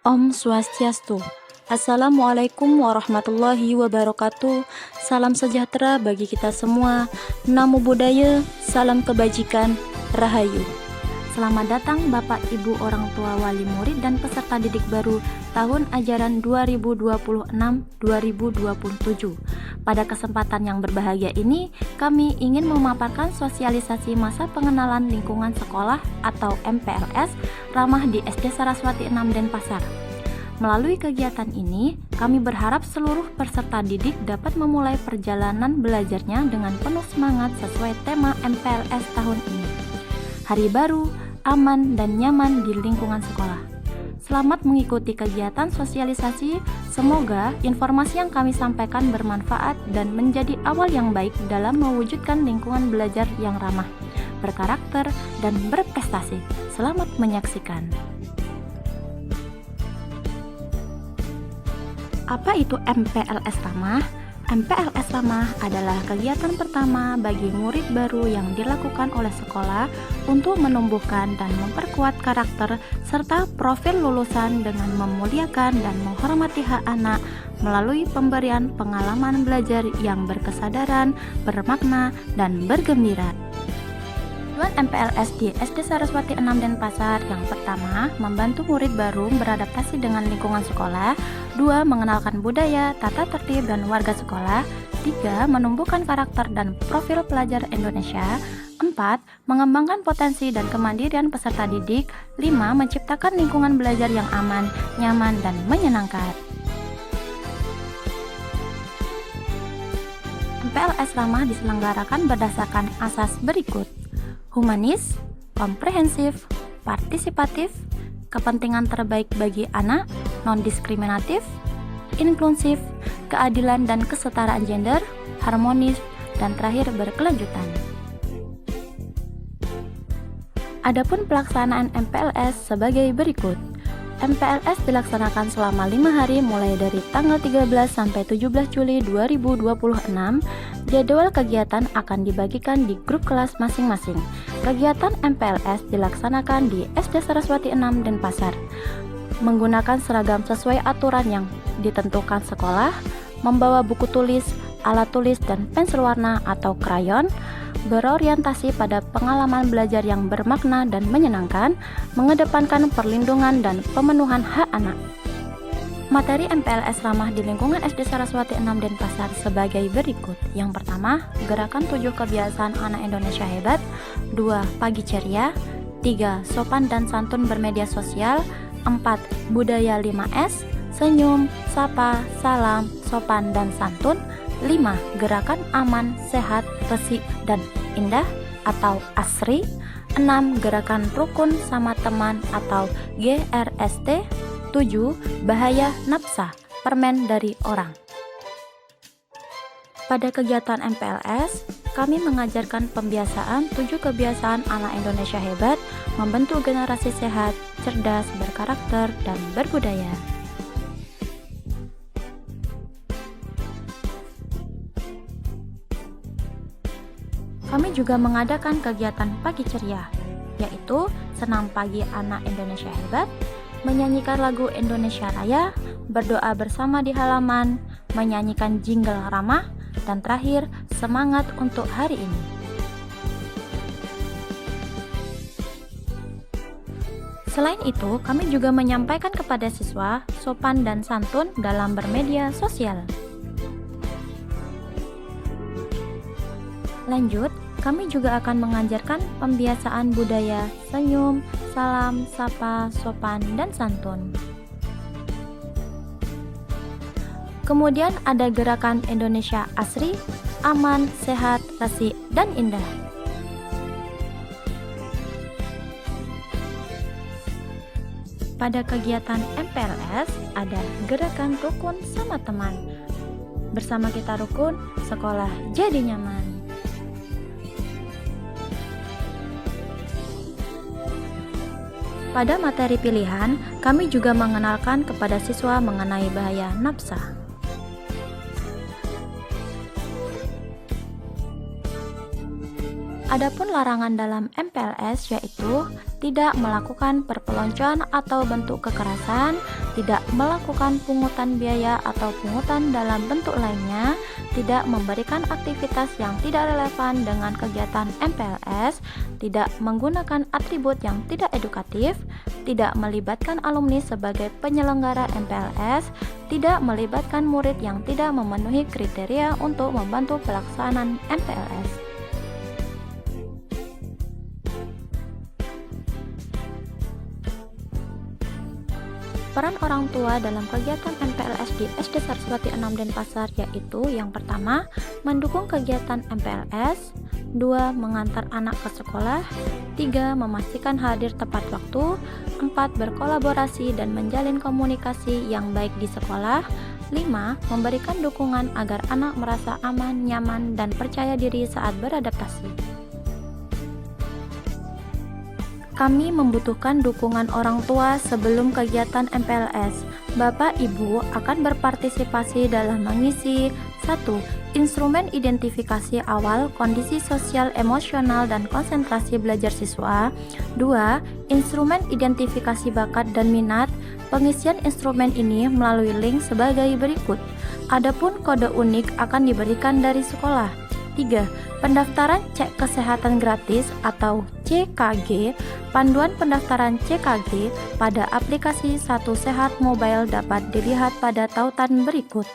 Om Swastiastu. Assalamualaikum warahmatullahi wabarakatuh. Salam sejahtera bagi kita semua. Namo Buddhaya, salam kebajikan, Rahayu. Selamat datang Bapak Ibu orang tua wali murid dan peserta didik baru tahun ajaran 2026-2027. Pada kesempatan yang berbahagia ini, kami ingin memaparkan sosialisasi masa pengenalan lingkungan sekolah atau MPLS ramah di SD Saraswati 6 Denpasar. Melalui kegiatan ini, kami berharap seluruh peserta didik dapat memulai perjalanan belajarnya dengan penuh semangat sesuai tema MPLS tahun ini. Hari baru, aman, dan nyaman di lingkungan sekolah. Selamat mengikuti kegiatan sosialisasi. Semoga informasi yang kami sampaikan bermanfaat dan menjadi awal yang baik dalam mewujudkan lingkungan belajar yang ramah, berkarakter, dan berprestasi. Selamat menyaksikan. Apa itu MPLS Ramah? MPLS Ramah adalah kegiatan pertama bagi murid baru yang dilakukan oleh sekolah untuk menumbuhkan dan memperkuat karakter serta profil lulusan dengan memuliakan dan menghormati hak anak melalui pemberian pengalaman belajar yang berkesadaran, bermakna, dan bergembira. Tujuan MPLS di SD Saraswati 6 Denpasar yang pertama, membantu murid baru beradaptasi dengan lingkungan sekolah. 2. Mengenalkan budaya, tata tertib, dan warga sekolah. 3. Menumbuhkan karakter dan profil pelajar Indonesia. 4. Mengembangkan potensi dan kemandirian peserta didik. 5. Menciptakan lingkungan belajar yang aman, nyaman, dan menyenangkan. MPLS Ramah diselenggarakan berdasarkan asas berikut: humanis, komprehensif, partisipatif, kepentingan terbaik bagi anak, non-diskriminatif, inklusif, keadilan dan kesetaraan gender, harmonis, dan terakhir berkelanjutan. Adapun pelaksanaan MPLS sebagai berikut. MPLS dilaksanakan selama 5 hari mulai dari tanggal 13 sampai 17 Juli 2026. Jadwal kegiatan akan dibagikan di grup kelas masing-masing. Kegiatan MPLS dilaksanakan di SD Saraswati 6 Denpasar. Menggunakan seragam sesuai aturan yang ditentukan sekolah, membawa buku tulis, alat tulis, dan pensil warna atau krayon, berorientasi pada pengalaman belajar yang bermakna dan menyenangkan, mengedepankan perlindungan dan pemenuhan hak anak. Materi MPLS Ramah di lingkungan SD Saraswati 6 Denpasar sebagai berikut. Yang pertama, gerakan 7 kebiasaan anak Indonesia hebat. 2. Pagi ceria. 3. Sopan dan santun bermedia sosial. 4. Budaya 5S. Senyum, sapa, salam, sopan, dan santun. 5. Gerakan aman, sehat, resik, dan indah atau ASRI. 6. Gerakan rukun sama teman atau GRST. 7. Bahaya nafsa, permen dari orang. Pada kegiatan MPLS, kami mengajarkan pembiasaan 7 kebiasaan anak Indonesia hebat, membentuk generasi sehat, cerdas, berkarakter, dan berbudaya. Kami juga mengadakan kegiatan pagi ceria, yaitu senam pagi anak Indonesia hebat, menyanyikan lagu Indonesia Raya, berdoa bersama di halaman, menyanyikan jingle ramah, dan terakhir, semangat untuk hari ini. Selain itu, kami juga menyampaikan kepada siswa sopan dan santun dalam bermedia sosial. Lanjut, kami juga akan mengajarkan pembiasaan budaya, senyum, salam, sapa, sopan, dan santun. Kemudian ada gerakan Indonesia ASRI, aman, sehat, resik, dan indah. Pada kegiatan MPLS ada gerakan rukun sama teman. Bersama kita rukun, sekolah jadi nyaman. Pada materi pilihan, kami juga mengenalkan kepada siswa mengenai bahaya nafsa. Adapun larangan dalam MPLS yaitu tidak melakukan perpeloncoan atau bentuk kekerasan, tidak melakukan pungutan biaya atau pungutan dalam bentuk lainnya, tidak memberikan aktivitas yang tidak relevan dengan kegiatan MPLS, tidak menggunakan atribut yang tidak edukatif, tidak melibatkan alumni sebagai penyelenggara MPLS, tidak melibatkan murid yang tidak memenuhi kriteria untuk membantu pelaksanaan MPLS. Peran orang tua dalam kegiatan MPLS di SD Saraswati 6 Denpasar yaitu yang pertama, mendukung kegiatan MPLS, 2. Mengantar anak ke sekolah, 3. Memastikan hadir tepat waktu, 4. Berkolaborasi dan menjalin komunikasi yang baik di sekolah, 5. Memberikan dukungan agar anak merasa aman, nyaman, dan percaya diri saat beradaptasi. Kami membutuhkan dukungan orang tua sebelum kegiatan MPLS. Bapak Ibu akan berpartisipasi dalam mengisi 1. Instrumen identifikasi awal kondisi sosial, emosional, dan konsentrasi belajar siswa. 2. Instrumen identifikasi bakat dan minat. Pengisian instrumen ini melalui link sebagai berikut. Adapun kode unik akan diberikan dari sekolah. 3. Pendaftaran cek kesehatan gratis atau CKG. Panduan pendaftaran CKG pada aplikasi Satu Sehat Mobile dapat dilihat pada tautan berikut.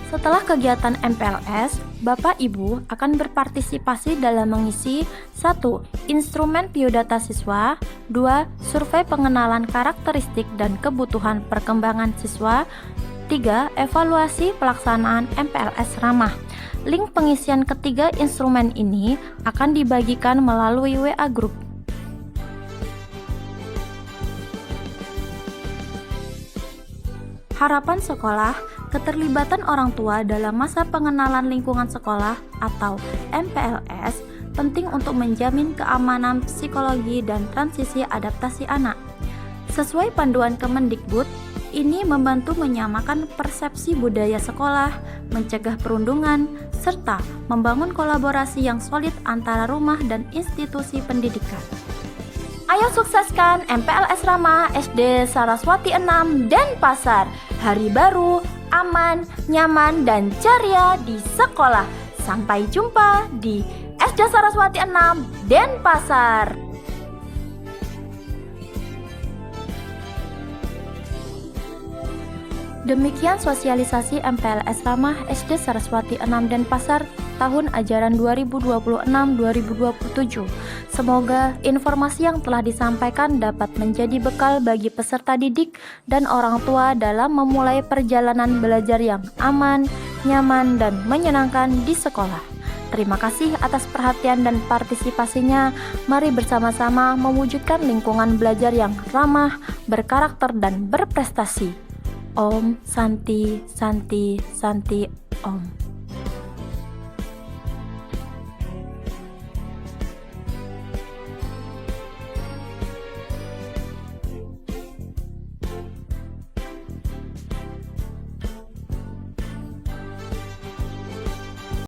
Setelah kegiatan MPLS, Bapak Ibu akan berpartisipasi dalam mengisi 1. Instrumen biodata siswa, 2. Survei pengenalan karakteristik dan kebutuhan perkembangan siswa, 3. Evaluasi pelaksanaan MPLS ramah. Link pengisian ketiga instrumen ini akan dibagikan melalui WA Group. Harapan sekolah, keterlibatan orang tua dalam masa pengenalan lingkungan sekolah atau MPLS penting untuk menjamin keamanan psikologi dan transisi adaptasi anak. Sesuai panduan Kemendikbud, ini membantu menyamakan persepsi budaya sekolah, mencegah perundungan, serta membangun kolaborasi yang solid antara rumah dan institusi pendidikan. Ayo sukseskan MPLS Ramah SD Saraswati 6 Denpasar. Hari baru, aman, nyaman, dan ceria di sekolah. Sampai jumpa di SD Saraswati 6 Denpasar. Demikian sosialisasi MPLS Ramah SD Saraswati 6 Denpasar tahun ajaran 2026-2027. Semoga informasi yang telah disampaikan dapat menjadi bekal bagi peserta didik dan orang tua dalam memulai perjalanan belajar yang aman, nyaman, dan menyenangkan di sekolah. Terima kasih atas perhatian dan partisipasinya. Mari bersama-sama mewujudkan lingkungan belajar yang ramah, berkarakter, dan berprestasi. Om Santi Santi Santi Om.